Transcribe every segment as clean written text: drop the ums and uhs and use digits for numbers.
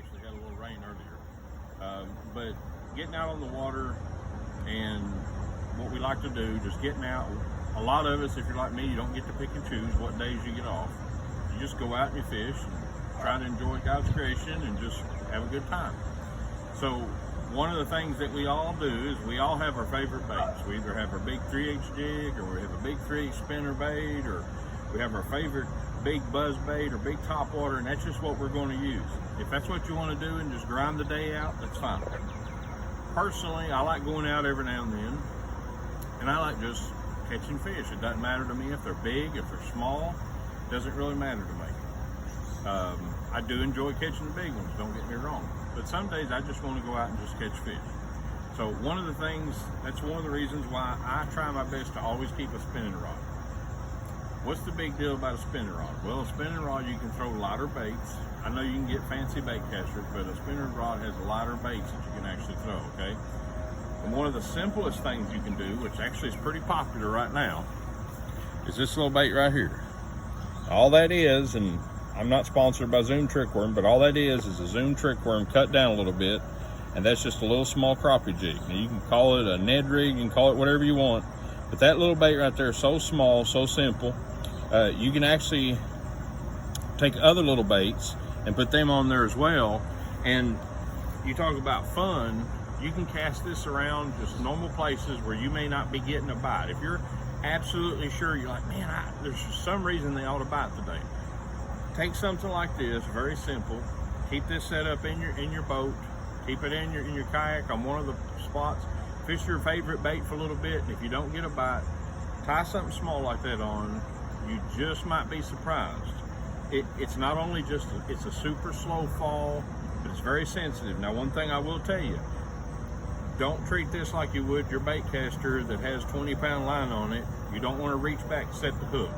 actually had a little rain earlier. But getting out on the water and what we like to do, just getting out. A lot of us, if you're like me, you don't get to pick and choose what days you get off. You just go out and you fish and try to enjoy God's creation and just have a good time. So one of the things that we all do is we all have our favorite baits. We either have our big 3/8 jig, or we have a big 3/8 spinner bait, or we have our favorite big buzz bait or big topwater, and that's just what we're going to use. If that's what you want to do and just grind the day out, that's fine. Personally, I like going out every now and then, and I like just catching fish. It doesn't matter to me if they're big, if they're small. It doesn't really matter to me. I do enjoy catching the big ones, don't get me wrong. But some days I just want to go out and just catch fish. So one of the things, that's one of the reasons why I try my best to always keep a spinning rod. What's the big deal about a spinning rod? Well, a spinning rod, you can throw lighter baits. I know you can get fancy bait casters, but a spinning rod has lighter baits that you can actually throw, okay? And one of the simplest things you can do, which actually is pretty popular right now, is this little bait right here. All that is, and I'm not sponsored by Zoom Trickworm, but all that is a Zoom Trickworm cut down a little bit, and that's just a little small crappie jig. Now you can call it a Ned rig, you can call it whatever you want, but that little bait right there is so small, so simple. You can actually take other little baits and put them on there as well. And you talk about fun, you can cast this around just normal places where you may not be getting a bite. If you're absolutely sure, you're like, man, there's some reason they ought to bite today. Take something like this, very simple. Keep this set up in your boat. Keep it in your kayak on one of the spots. Fish your favorite bait for a little bit, and if you don't get a bite, tie something small like that on. You just might be surprised. It's not only just, it's a super slow fall, but it's very sensitive. Now, one thing I will tell you, don't treat this like you would your bait caster that has 20-pound line on it. You don't want to reach back to set the hook.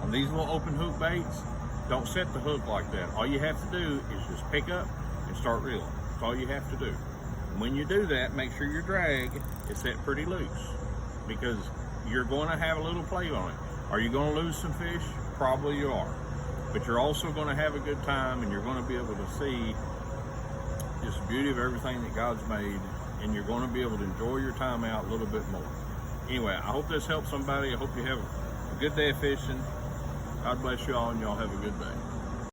On these little open hook baits, don't set the hook like that. All you have to do is just pick up and start reeling. That's all you have to do. And when you do that, make sure your drag is set pretty loose, because you're going to have a little play on it. Are you going to lose some fish? Probably you are. But you're also going to have a good time, and you're going to be able to see just the beauty of everything that God's made, and you're going to be able to enjoy your time out a little bit more. Anyway, I hope this helps somebody. I hope you have a good day of fishing. God bless you all, and y'all have a good day.